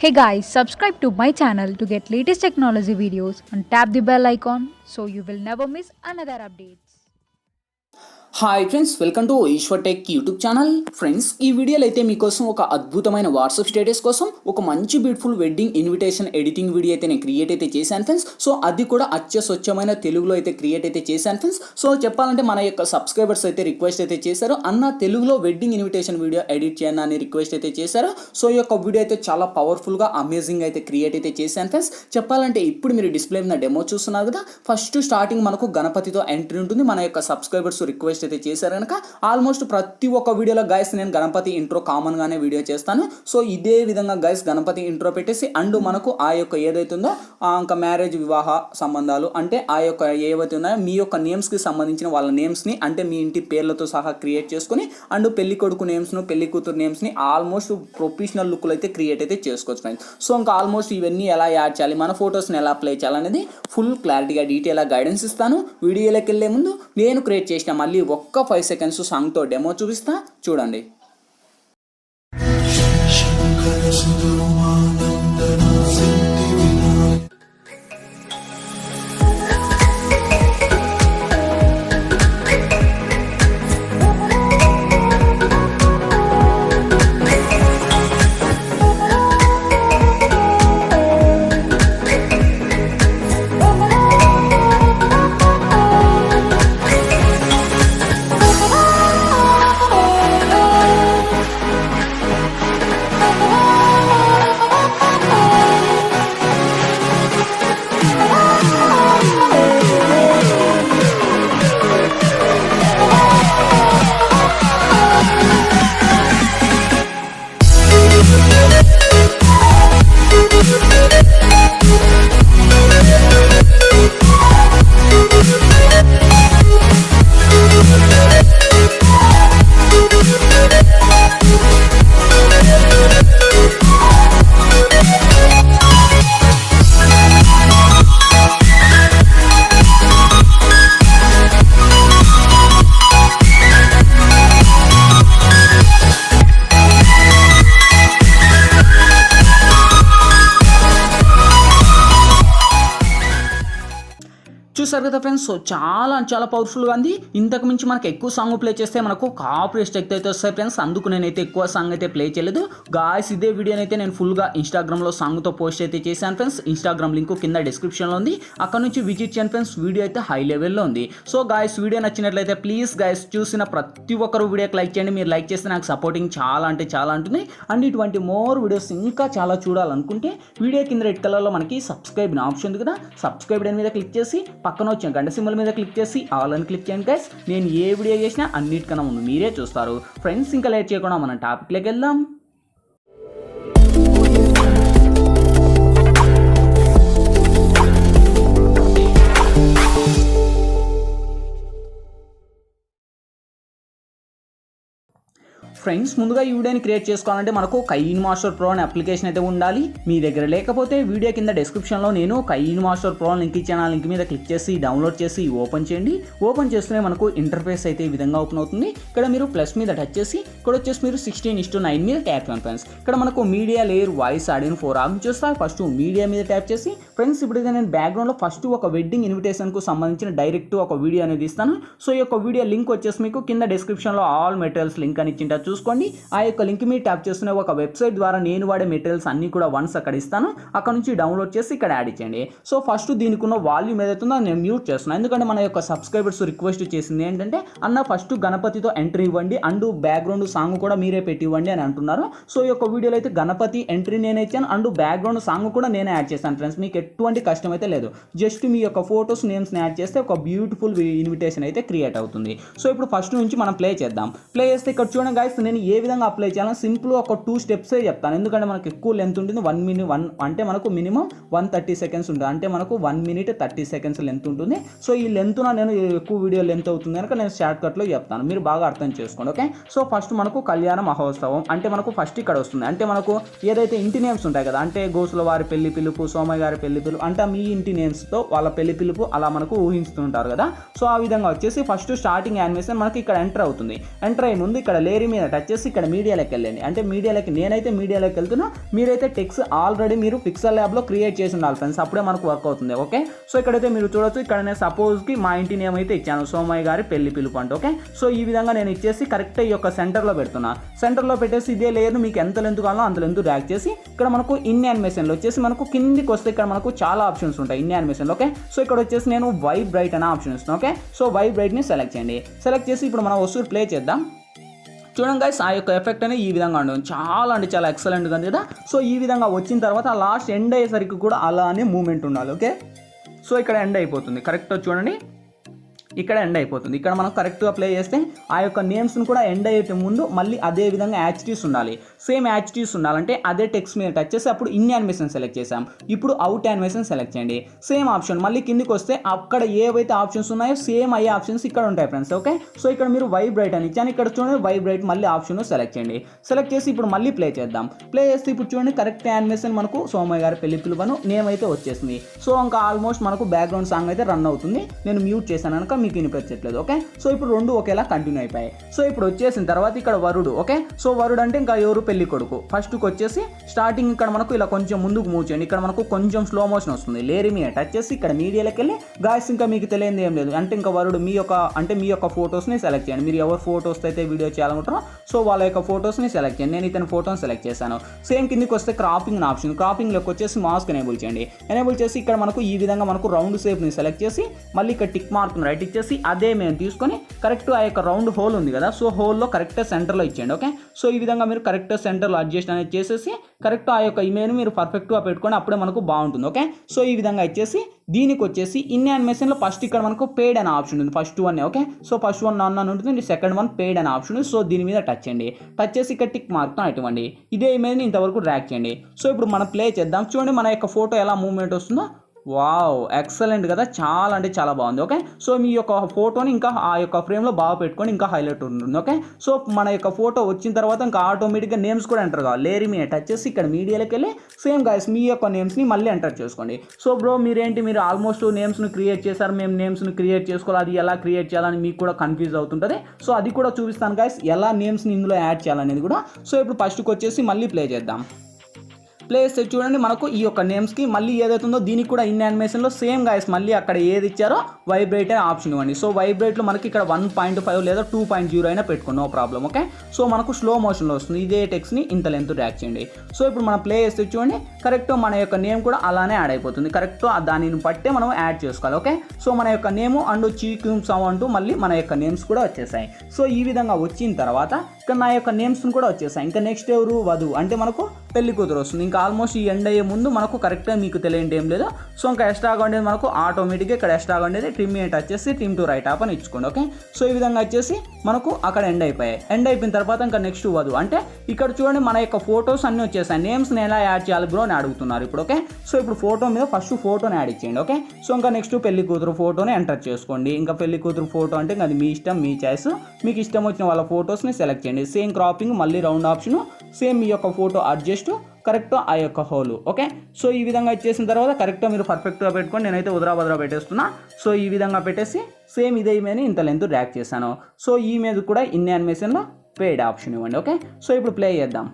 Hey guys, subscribe to my channel to get latest technology videos and tap the bell icon so you will never miss another updates. Hi friends, welcome to Eswar tech YouTube channel. Friends, ఈ వీడియోలో అయితే మీకోసం ఒక అద్భుతమైన WhatsApp status కోసం ఒక మంచి beautiful wedding invitation editing video అయితే నేను క్రియేట్ అయితే చేశాను ఫ్రెండ్స్. సో అది కూడా స్వచ్ఛమైన తెలుగులో అయితే క్రియేట్ అయితే చేశాను ఫ్రెండ్స్. సో చెప్పాలంటే మన యొక్క సబ్స్క్రైబర్స్ అయితే రిక్వెస్ట్ అయితే చేశారు, అన్న తెలుగులో వెడ్డింగ్ ఇన్విటేషన్ వీడియో ఎడిట్ చేయండి అని రిక్వెస్ట్ అయితే చేశారు. సో ఈ యొక్క వీడియో అయితే చాలా పవర్ఫుల్గా అమేజింగ్ అయితే క్రియేట్ అయితే చేశాను ఫ్రెండ్స్. చెప్పాలంటే ఇప్పుడు మీరు డిస్ప్లే మీద డెమో చూస్తున్నారు కదా, ఫస్ట్ స్టార్టింగ్ మనకు గణపతితో ఎంట్రీ ఉంటుంది. మన యొక్క సబ్స్క్రైబర్స్ రిక్వెస్ట్ అయితే చేశారు కనుక ఆల్మోస్ట్ ప్రతి ఒక్క వీడియోలో గైస్ నేను గణపతి ఇంట్రో కామన్ గానే వీడియో చేస్తాను. సో ఇదే విధంగా గైస్ గణపతి ఇంట్రో పెట్టేసి అండ్ మనకు ఆ యొక్క ఏదైతే ఉందో ఇంకా మ్యారేజ్ వివాహ సంబంధాలు అంటే ఆ యొక్క ఏవైతే ఉన్నాయో మీ యొక్క నేమ్స్ కి సంబంధించిన వాళ్ళ నేమ్స్ ని అంటే మీ ఇంటి పేర్లతో సహా క్రియేట్ చేసుకుని అండ్ పెళ్లి కొడుకు నేమ్స్ ను పెళ్లి కూతురు నేమ్స్ ని ఆల్మోస్ట్ ప్రొఫెషనల్ లుక్ అయితే క్రియేట్ అయితే చేసుకోవచ్చు ఫ్రెండ్స్. సో ఇంకా ఆల్మోస్ట్ ఇవన్నీ ఎలా యాడ్ చేయాలి, మన ఫొటోస్ని ఎలా అప్లై చేయాలనేది ఫుల్ క్లారిటీగా డీటెయిల్గా గైడెన్స్ ఇస్తాను. వీడియోలోకి వెళ్ళే ముందు నేను క్రియేట్ చేసిన మళ్ళీ ఒక్క 5 సెకండ్స్ సాంగ్తో డెమో చూపిస్తా, చూడండి. చూసారు కదా ఫ్రెండ్స్, సో చాలా పవర్ఫుల్గా ఉంది. ఇంతకు మించి మనకు ఎక్కువ సాంగ్ ప్లే చేస్తే మనకు కాపీ స్ట్రైక్ అయితే వస్తాయి ఫ్రెండ్స్. అందుకు నేనైతే ఎక్కువ సాంగ్ అయితే ప్లే చేయలేదు గాయస్. ఇదే వీడియోని అయితే నేను ఫుల్గా ఇన్స్టాగ్రామ్లో సాంగ్తో పోస్ట్ అయితే చేశాను ఫ్రెండ్స్. ఇన్స్టాగ్రామ్ లింక్ కింద డిస్క్రిప్షన్లో ఉంది, అక్కడ నుంచి విజిట్ చేయండి ఫ్రెండ్స్. వీడియో అయితే హై లెవెల్లో ఉంది. సో గాయస్, వీడియో నచ్చినట్లయితే ప్లీజ్ గాయస్ చూసిన ప్రతి ఒక్కరు వీడియోకి లైక్ చేయండి. మీరు లైక్ చేస్తే నాకు సపోర్టింగ్ చాలా ఉంటుంది. అండ్ ఇటువంటి మోర్ వీడియోస్ ఇంకా చాలా చూడాలనుకుంటే వీడియో కింద రెడ్ కలర్లో మనకి సబ్స్క్రైబ్ ఆప్షన్ ఉంది కదా, సబ్స్క్రైబ్ మీద క్లిక్ చేసి పక్కన వచ్చిన గంట సింబల్ మీద క్లిక్ చేసి ఆల్ అని క్లిక్ చేయండి గైస్. నేను ఏ వీడియో చేసినా అన్నిటికన్నా ముందు మీరే చూస్తారు ఫ్రెండ్స్. ఇంకా లేట్ చేయకుండా మనం టాపిక్లోకి వెళ్దాం. ఫ్రెండ్స్, ముందుగా ఈ వీడియోని క్రియేట్ చేసుకోవాలంటే మనకు కైన్మాస్టర్ ప్రో అనే అప్లికేషన్ అయితే ఉండాలి. మీ దగ్గర లేకపోతే వీడియో కింద డిస్క్రిప్షన్లో నేను కైన్మాస్టర్ ప్రో లింక్ ఇచ్చాను. ఆ లింక్ మీద క్లిక్ చేసి డౌన్లోడ్ చేసి ఓపెన్ చేయండి. ఓపెన్ చేస్తూనే మనకు ఇంటర్ఫేస్ అయితే ఈ విధంగా ఓపెన్ అవుతుంది. ఇక్కడ మీరు ప్లస్ మీద టచ్ చేసి ఇక్కడ వచ్చేసి మీరు 16:9 మీద ట్యాప్ చేయండి ఫ్రెండ్స్. ఇక్కడ మనకు media layer voice audio 4 option చూస్తారు. ఫస్ట్ మీడియా మీద ట్యాప్ చేసి ఫ్రెండ్స్ ఇప్పుడు నేను బ్యాక్గ్రౌండ్లో ఫస్ట్ ఒక వెడ్డింగ్ ఇన్విటేషన్కు సంబంధించిన డైరెక్ట్ ఒక వీడియో అనేది ఇస్తాను. సో ఈ యొక్క వీడియో లింక్ వచ్చేసి మీకు కింద డిస్క్రిప్షన్లో ఆల్ మెటీరియల్స్ లింక్ అని ఇచ్చింటా చూసుకోండి. ఆ యొక్క లింక్ మీరు ట్యాప్ చేస్తున్న ఒక వెబ్సైట్ ద్వారా నేను వాడే మెటీరియల్స్ అన్ని కూడా వన్స్ అక్కడ ఇస్తాను. అక్కడ నుంచి డౌన్లోడ్ చేసి ఇక్కడ యాడ్ చేయండి. సో ఫస్ట్ దీనికి ఉన్న వాల్యూమ్ ఏదైతుందో నేను మ్యూట్ చేస్తున్నాను, ఎందుకంటే మన యొక్క సబ్స్క్రైబర్స్ రిక్వెస్ట్ చేసింది ఏంటంటే అన్న ఫస్ట్ గణపతితో ఎంట్రీ ఇవ్వండి అండ్ బ్యాక్గ్రౌండ్ సాంగ్ కూడా మీరే పెట్టి ఇవ్వండి అని అంటున్నారు. సో ఈ యొక్క వీడియోలో అయితే గణపతి ఎంట్రీ నేనే ఇచ్చాను అండ్ బ్యాక్గ్రౌండ్ సాంగ్ కూడా నేనే యాడ్ చేశాను ఫ్రెండ్స్. మీకు ఎటువంటి కష్టం అయితే లేదు, జస్ట్ మీ యొక్క ఫొటోస్ నేమ్స్ని యాడ్ చేస్తే ఒక బ్యూటిఫుల్ ఇన్విటేషన్ అయితే క్రియేట్ అవుతుంది. సో ఇప్పుడు ఫస్ట్ నుంచి మనం ప్లే చేద్దాం. ప్లే చేస్తే ఇక్కడ చూడండి గైస్, నేను ఏ విధంగా అప్లై చేయాలని సింపుల్ ఒక 2 స్టెప్సే చెప్తాను, ఎందుకంటే మనకు ఎక్కువ లెంత్ ఉంటుంది. 1 minute అంటే మనకు మినిమం 130 seconds ఉంటుంది, అంటే మనకు 1 minute 30 seconds లెంత్ ఉంటుంది. సో ఈ లెంత్న నేను ఎక్కువ వీడియో లెంత్ అవుతుంది కనుక నేను షార్ట్ కట్లో చెప్తాను, మీరు బాగా అర్థం చేసుకోండి. ఓకే, సో ఫస్ట్ మనకు కళ్యాణ మహోత్సవం అంటే మనకు ఫస్ట్ ఇక్కడ వస్తుంది. అంటే మనకు ఏదైతే ఇంటి నేమ్స్ ఉంటాయి కదా, అంటే గోసుల వారి పెళ్లి పిలుపు, సోమయ్య గారి పెళ్లి పిలుపు, అంటే మీ ఇంటి నేమ్స్తో వాళ్ళ పెళ్లి పిలుపు అలా మనకు ఊహిస్తుంటారు కదా. సో ఆ విధంగా వచ్చేసి ఫస్ట్ స్టార్టింగ్ యానిమేషన్ మనకి ఇక్కడ ఎంటర్ అవుతుంది. ఎంటర్ అయ్యే ముందు ఇక్కడ లేయర్ మీద టచ్ చేసి ఇక్కడ మీడియాలోకి వెళ్ళండి. అంటే మీడియాలోకి నేనైతే మీడియాలోకి వెళ్తున్నా, మీరైతే టెక్స్ట్ ఆల్రెడీ మీరు పిక్సెల్ ల్యాబ్లో క్రియేట్ చేసి ఉండాలి ఫ్రెండ్స్, అప్పుడే మనకు వర్క్ అవుతుంది. ఓకే, సో ఇక్కడైతే మీరు చూడొచ్చు, ఇక్కడ నేను సపోజ్కి మా ఇంటి నేమ్ అయితే ఇచ్చాను, సోమయ్య గారి పెళ్లి పిలుపు అంటే. ఓకే, సో ఈ విధంగా నేను ఇచ్చేసి కరెక్ట్ ఈ యొక్క సెంటర్లో పెడుతున్నా. సెంటర్లో పెట్టేసి ఇదే లేయర్ను మీకు ఎంత లెంత్ కావాలో అంత లెంత్ డ్రాగ్ చేసి ఇక్కడ మనకు ఇన్ యానిమేషన్లో వచ్చేసి మనకు కిందికి వస్తే ఇక్కడ మనకు చాలా ఆప్షన్స్ ఉంటాయి ఇన్ యానిమేషన్లో. ఓకే, సో ఇక్కడ వచ్చేసి నేను వైబ్రైట్ అనే ఆప్షన్ ఇస్తున్నాను. ఓకే, సో వైబ్రైట్ని సెలెక్ట్ చేయండి. సెలెక్ట్ చేసి ఇప్పుడు మనం వస్తువు ప్లే చేద్దాం. చూడండి గైస్, ఆ యొక్క ఎఫెక్ట్ అనేది ఈ విధంగా ఉంటుంది. చాలా అంటే చాలా ఎక్సలెంట్గా ఉంది కదా. సో ఈ విధంగా వచ్చిన తర్వాత లాస్ట్ ఎండ్ అయ్యేసరికి కూడా అలానే మూమెంట్ ఉండాలి. ఓకే, సో ఇక్కడ ఎండ్ అయిపోతుంది. కరెక్ట్ చూడండి, ఇక్కడ ఎండ్ అయిపోతుంది. ఇక్కడ మనం కరెక్ట్గా ప్లే చేస్తే ఆ యొక్క నేమ్స్ని కూడా ఎండ్ అయ్యే ముందు మళ్ళీ అదే విధంగా యాచ్టీస్ ఉండాలి. సేమ్ యాచ్టీస్ ఉండాలంటే అదే టెక్స్ట్ మీద టచ్ చేసి అప్పుడు ఇన్ యానిమేషన్ సెలెక్ట్ చేసాం. ఇప్పుడు అవుట్ యానిమేషన్ సెలెక్ట్ చేయండి. సేమ్ ఆప్షన్ మళ్ళీ కిందికి వస్తే అక్కడ ఏవైతే ఆప్షన్స్ ఉన్నాయో సేమ్ అయ్యే ఆప్షన్స్ ఇక్కడ ఉంటాయి ఫ్రెండ్స్. ఓకే, సో ఇక్కడ మీరు వైబ్రైట్ అని ఇచ్చాను, ఇక్కడ చూడండి వైబ్రైట్ మళ్ళీ ఆప్షన్ సెలెక్ట్ చేయండి. సెలెక్ట్ చేసి ఇప్పుడు మళ్ళీ ప్లే చేద్దాం. ప్లే చేస్తే ఇప్పుడు చూడండి కరెక్ట్ యానిమేషన్ మనకు సోమయ్య గారి పెళ్లి పిలుపును నేమ్ అయితే వచ్చేసింది. సో ఇంకా ఆల్మోస్ట్ మనకు బ్యాక్గ్రౌండ్ సాంగ్ అయితే రన్ అవుతుంది. నేను మ్యూట్ చేశాను కనుక మీకు వినిపించట్లేదు. ఓకే, సో ఇప్పుడు రెండు ఒకేలా కంటిన్యూ అయిపోయాయి. సో ఇప్పుడు వచ్చేసిన తర్వాత ఇక్కడ వరుడు. ఓకే, సో వరుడు అంటే ఇంకా ఎవరు పెళ్లి కొడుకు. ఫస్ట్కి వచ్చేసి స్టార్టింగ్ ఇక్కడ మనకు ఇలా కొంచెం ముందుకు మూవ్ చేయండి. ఇక్కడ మనకు కొంచెం స్లో మోషన్ వస్తుంది. లేరి మీద టచ్ చేసి ఇక్కడ మీడియాలోకి వెళ్ళి గాయస్ ఇంకా మీకు తెలియదు ఏం లేదు అంటే ఇంకా వరుడు మీ యొక్క ఫొటోస్ని సెలెక్ట్ చేయండి. మీరు ఎవరు ఫొటోస్ అయితే వీడియో చేయాలనుకుంటారో సో వాళ్ళ యొక్క ఫొటోస్ని సెలెక్ట్ చేయండి. నేను ఇతని ఫోటోని సెలెక్ట్ చేశాను. సేమ్ కిందికి వస్తే క్రాపింగ్ ఆప్షన్, క్రాపింగ్లోకి వచ్చేసి మాస్క్ ఎనేబుల్ చేయండి. ఎనేబుల్ చేసి ఇక్కడ మనకు ఈ విధంగా మనకు రౌండ్ షేప్ని సెలెక్ట్ చేసి మళ్ళీ ఇక్కడ టిక్ మార్క్ని రైట్ ఇచ్చేసి అదే మేము తీసుకొని కరెక్ట్ ఆ యొక్క రౌండ్ హోల్ ఉంది కదా, సో హోల్లో కరెక్ట్ సెంటర్లో ఇచ్చేయండి. ఓకే, సో ఈ విధంగా మీరు కరెక్ట్ సెంటర్లో అడ్జస్ట్ అనేది చేసేసి కరెక్ట్ ఆ యొక్క ఇమేజ్ని మీరు పర్ఫెక్ట్గా పెట్టుకొని అప్పుడే మనకు బాగుంటుంది. ఓకే, సో ఈ విధంగా ఇచ్చేసి దీనికి వచ్చేసి ఇన్ యానిమేషన్లో ఫస్ట్ ఇక్కడ మనకు పెయిడ్ అనే ఆప్షన్ ఉంది. First one. Okay, so first one నన్ను ఉంటుంది, సెకండ్ వన్ పెయిడ్ అనే ఆప్షన్ ఉంది. సో దీని మీద టచ్ చేయండి. టచ్ చేసి ఇక్కడ టిక్ మార్క్తో ఇవ్వండి. ఇదే ఇమేజ్ని ఇంతవరకు డ్రాగ్ చేయండి. సో ఇప్పుడు మనం ప్లే చేద్దాం. చూడండి మన యొక్క ఫోటో ఎలా మూవ్మెంట్ వస్తుందో. వావ్, ఎక్సలెంట్ కదా, చాలా అంటే చాలా బాగుంది. ఓకే, సో మీ యొక్క ఫోటోని ఇంకా ఆ యొక్క ఫ్రేమ్లో బాగా పెట్టుకొని ఇంకా హైలైట్ ఉంటుంది. ఓకే, సో మన యొక్క ఫోటో వచ్చిన తర్వాత ఇంకా ఆటోమేటిక్గా నేమ్స్ కూడా ఎంటర్ కావాలి. లేరి మీద టచ్ చేసి ఇక్కడ మీడియాలోకి వెళ్ళి సేమ్ గైస్ మీ యొక్క నేమ్స్ని మళ్ళీ ఎంటర్ చేసుకోండి. సో బ్రో మీరు ఆల్మోస్ట్ నేమ్స్ని క్రియేట్ చేశారు, మేము నేమ్స్ని క్రియేట్ చేసుకోవాలి, అది ఎలా క్రియేట్ చేయాలని మీకు కూడా కన్ఫ్యూజ్ అవుతుంటుంది. సో అది కూడా చూపిస్తాను గైస్, ఎలా నేమ్స్ని ఇందులో యాడ్ చేయాలనేది కూడా. సో ఇప్పుడు ఫస్ట్కి వచ్చేసి మళ్ళీ ప్లే చేద్దాం. ప్లే చేస్తే చూడండి మనకు ఈ యొక్క నేమ్స్కి మళ్ళీ ఏదైతే ఉందో దీనికి కూడా ఇన్ యానిమేషన్లో సేమ్ గైస్ మళ్ళీ అక్కడ ఏది ఇచ్చారో వైబ్రేట్ అనే ఆప్షన్ ఇవ్వండి. సో వైబ్రేట్లో మనకి ఇక్కడ 1.5 లేదా 2.0 అయినా పెట్టుకోండి, నో ప్రాబ్లం. ఓకే, సో మనకు స్లో మోషన్లో వస్తుంది. ఇదే టెక్స్ట్ని ఇంత లెంత్ డ్రాగ్ చేయండి. సో ఇప్పుడు మనం ప్లే చేస్తే చూడండి కరెక్ట్ మన యొక్క నేమ్ కూడా అలానే యాడ్ అయిపోతుంది. కరెక్ట్ దానిని బట్టే మనం యాడ్ చేసుకోవాలి. ఓకే, సో మన యొక్క నేము అండ్ చీక్యూమ్ సౌండ్ అంటూ మళ్ళీ మన యొక్క నేమ్స్ కూడా వచ్చేసాయి. సో ఈ విధంగా వచ్చిన తర్వాత ఇక్కడ నా యొక్క నేమ్స్ని కూడా వచ్చేసాయి. ఇంకా నెక్స్ట్ ఎవరు వధువు అంటే మనకు పెళ్లి కూతురు వస్తుంది. ఇంకా ఆల్మోస్ట్ ఈ ఎండ్ అయ్యే ముందు మనకు కరెక్ట్గా మీకు తెలియండి ఏం లేదు. సో ఇంకా ఎక్స్ట్రాగా ఉండేది మనకు ఆటోమేటిక్గా ఇక్కడ ఎక్స్ట్రాగా ఉండేది ట్రిమ్ మీద టచ్ చేసి ట్రిమ్ టు రైట్ ఆప్ అని ఇచ్చుకోండి. ఓకే, సో ఈ విధంగా వచ్చేసి మనకు అక్కడ ఎండ్ అయిపోయాయి. ఎండ్ అయిపోయిన తర్వాత ఇంకా నెక్స్ట్ వధువు అంటే ఇక్కడ చూడండి మన యొక్క ఫొటోస్ అన్నీ వచ్చేసాయి. నేమ్స్ని ఎలా యాడ్ చేయాలి బ్రో అని అడుగుతున్నారు ఇప్పుడు. ఓకే, సో ఇప్పుడు ఫోటో మీద ఫస్ట్ ఫోటోని యాడ్ ఇచ్చేయండి. ఓకే, సో ఇంకా నెక్స్ట్ పెళ్లి కూతురు ఫోటోని ఎంటర్ చేసుకోండి. ఇంకా పెళ్లి కూతురు ఫోటో అంటే అది మీ ఇష్టం, మీ చాయిస్. మీకు ఇష్టం వచ్చిన వాళ్ళ ఫొటోస్ని సెలెక్ట్ చేయండి. సేమ్ క్రాపింగ్ మళ్ళీ రౌండ్ ఆప్షన్, సేమ్ మీ యొక్క ఫోటో అడ్జస్ట్ కరెక్ట్ ఆ యొక్క హోల్. ఓకే, సో ఈ విధంగా ఇచ్చేసిన తర్వాత కరెక్ట్గా మీరు పర్ఫెక్ట్గా పెట్టుకొని నేనైతే ఉదరా పెట్టేస్తున్నా. సో ఈ విధంగా పెట్టేసి సేమ్ ఇదే ఇమేజ్ని ఇంత లెంత్ డ్రాగ్ చేశాను. సో ఈ ఇమేజ్ కూడా ఇన్ యానిమేషన్లో పెయిడ్ ఆప్షన్ ఇవ్వండి. ఓకే, సో ఇప్పుడు ప్లే చేద్దాం.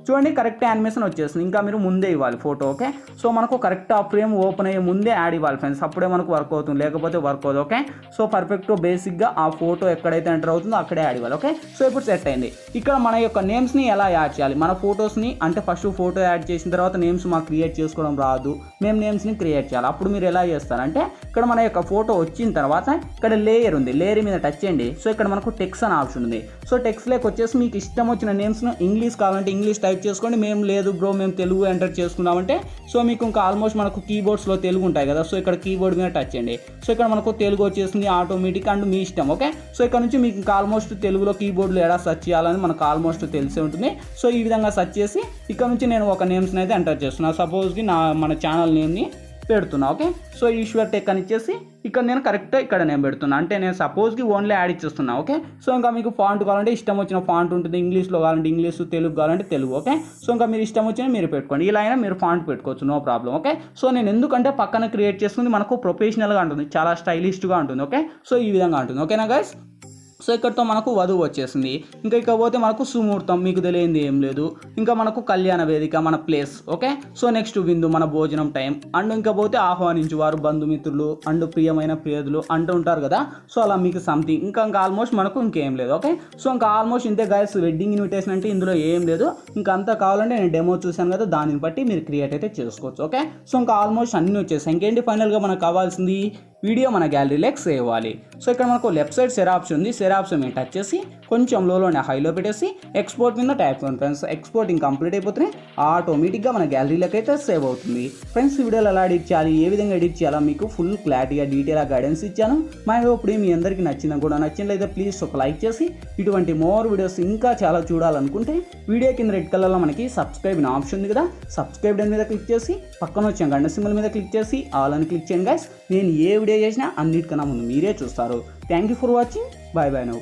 చూడండి కరెక్ట్ యానిమేషన్ వచ్చేస్తుంది. ఇంకా మీరు ముందే ఇవ్వాలి ఫోటో. ఓకే, సో మనకు కరెక్ట్ ఆ ఫ్రేమ్ ఓపెన్ అయ్యే ముందే యాడ్ ఇవ్వాలి ఫ్రెండ్స్, అప్పుడే మనకు వర్క్ అవుతుంది, లేకపోతే వర్క్ అవుతుంది. ఓకే, సో పర్ఫెక్ట్ బేసిక్గా ఆ ఫోటో ఎక్కడైతే ఎంటర్ అవుతుందో అక్కడే యాడ్ ఇవ్వాలి. ఓకే, సో ఇప్పుడు సెట్ అయింది. ఇక్కడ మన యొక్క నేమ్స్ని ఎలా యాడ్ చేయాలి, మన ఫొటోస్ని అంటే ఫస్ట్ ఫోటో యాడ్ చేసిన తర్వాత నేమ్స్ మాకు క్రియేట్ చేసుకోవడం రాదు, మేము నేమ్స్ని క్రియేట్ చేయాలి. అప్పుడు మీరు ఎలా చేస్తారంటే ఇక్కడ మన యొక్క ఫోటో వచ్చిన తర్వాత ఇక్కడ లేయర్ ఉంది, లేయర్ మీద టచ్ చేయండి. సో ఇక్కడ మనకు టెక్స్ట్ అనే ఆప్షన్ ఉంది. సో టెక్స్ట్లోకి వచ్చేసి మీకు ఇష్టం వచ్చిన నేమ్స్ను ఇంగ్లీష్ కావాలంటే ఇంగ్లీష్ టైప్ చేసుకోండి. మేము లేదు బ్రో మేము తెలుగు ఎంటర్ చేసుకున్నామంటే సో మీకు ఇంకా ఆల్మోస్ట్ మనకు కీబోర్డ్స్లో తెలుగు ఉంటాయి కదా, సో ఇక్కడ కీబోర్డ్ మీద టచ్ చేయండి. సో ఇక్కడ మనకు తెలుగు వచ్చేసింది ఆటోమేటిక్ అండ్ మీ ఇష్టం. ఓకే, సో ఇక్కడ నుంచి మీకు ఇంకా ఆల్మోస్ట్ తెలుగులో కీబోర్డ్లో ఎలా సెర్చ్ చేయాలని మనకు ఆల్మోస్ట్ తెలిసే ఉంటుంది. సో ఈ విధంగా సెర్చ్ చేసి ఇక్కడ నుంచి నేను ఒక నేమ్స్ని అయితే ఎంటర్ చేస్తున్నాను. సపోజ్కి మన ఛానల్ నేమ్ని పెడుతున్నా. ఓకే, సో ఈశ్వర్ టెక్ అని ఇచ్చేసి ఇక్కడ నేను కరెక్ట్గా ఇక్కడ నేను పెడుతున్నా. అంటే నేను సపోజ్కి ఓన్లీ యాడ్ ఇచ్చేస్తున్నా. ఓకే, సో ఇంకా మీకు ఫాంట్ కావాలంటే ఇష్టం వచ్చిన ఫాంట్ ఉంటుంది, ఇంగ్లీష్లో కావాలంటే ఇంగ్లీష్, తెలుగు కావాలంటే తెలుగు. ఓకే, సో ఇంకా మీరు ఇష్టం వచ్చిన మీరు పెట్టుకోండి, ఇలా అయినా మీరు ఫాంట్ పెట్టుకోవచ్చు, నో ప్రాబ్లం. ఓకే, సో నేను ఎందుకంటే పక్కన క్రియేట్ చేసుకుంది మనకు ప్రొఫెషనల్గా ఉంటుంది, చాలా స్టైలిష్గా ఉంటుంది. ఓకే, సో ఈ విధంగా ఉంటుంది. ఓకేనా గైస్, సో ఇక్కడతో మనకు వధువు వచ్చేసింది. ఇంకా ఇకపోతే మనకు సుముహూర్తం, మీకు తెలియంది ఏం లేదు. ఇంకా మనకు కళ్యాణ వేదిక, మన ప్లేస్. ఓకే, సో నెక్స్ట్ విందు, మన భోజనం టైం. అండ్ ఇంకా పోతే ఆహ్వానించువారు, బంధుమిత్రులు అండ్ ప్రియమైన ప్రియదులు అంటూ ఉంటారు కదా. సో అలా మీకు సంథింగ్ ఇంకా ఆల్మోస్ట్ మనకు ఇంకేం లేదు. ఓకే, సో ఇంకా ఆల్మోస్ట్ ఇంతే గైస్. వెడ్డింగ్ ఇన్విటేషన్ అంటే ఇందులో ఏం లేదు. ఇంకా అంతా కావాలంటే నేను డెమో చూశాను కదా, దానిని బట్టి మీరు క్రియేట్ అయితే చేసుకోవచ్చు. ఓకే, సో ఇంకా ఆల్మోస్ట్ అన్నీ వచ్చేసాయి. ఇంకేంటి ఫైనల్గా మనకు కావాల్సింది వీడియో మన గ్యాలరీలోకి సేవ్ అవ్వాలి. సో ఇక్కడ మనకు లెఫ్ట్ సైడ్ షేర్ ఆప్షన్ ఉంది. షేర్ ఆప్షన్ మీద టచ్ చేసి కొంచెం లోనే హైలో పెట్టేసి ఎక్స్పోర్ట్ మీద ట్యాప్ చేయండి ఫ్రెండ్స్. ఎక్స్పోర్టింగ్ కంప్లీట్ అయిపోతే ఆటోమేటిక్గా మన గ్యాలరీలోకి అయితే సేవ్ అవుతుంది. ఫ్రెండ్స్, వీడియోలు ఎలా ఎడిట్ చేయాలి, ఏ విధంగా ఎడిట్ చేయాలో మీకు ఫుల్ క్లారిటీగా డీటెయిల్గా గైడెన్స్ ఇచ్చాను. మా ఇప్పుడు మీ అందరికీ నచ్చిందా కూడా, నచ్చినట్లయితే ప్లీజ్ ఒక లైక్ చేసి ఇటువంటి మోర్ వీడియోస్ ఇంకా చాలా చూడాలనుకుంటే వీడియో కింద రెడ్ కలర్లో మనకి సబ్స్క్రైబ్ అనే ఆప్షన్ ఉంది కదా, సబ్స్క్రైబ్ మీద క్లిక్ చేసి పక్కన వచ్చే గంట సింబల్ మీద క్లిక్ చేసి ఆల్ అని క్లిక్ చేయండి గైస్. నేను ఏ వీడియో చేసినా అన్నిటికన్నా ముందు మీరే చూస్తారు. Thank you for watching. Bye bye now.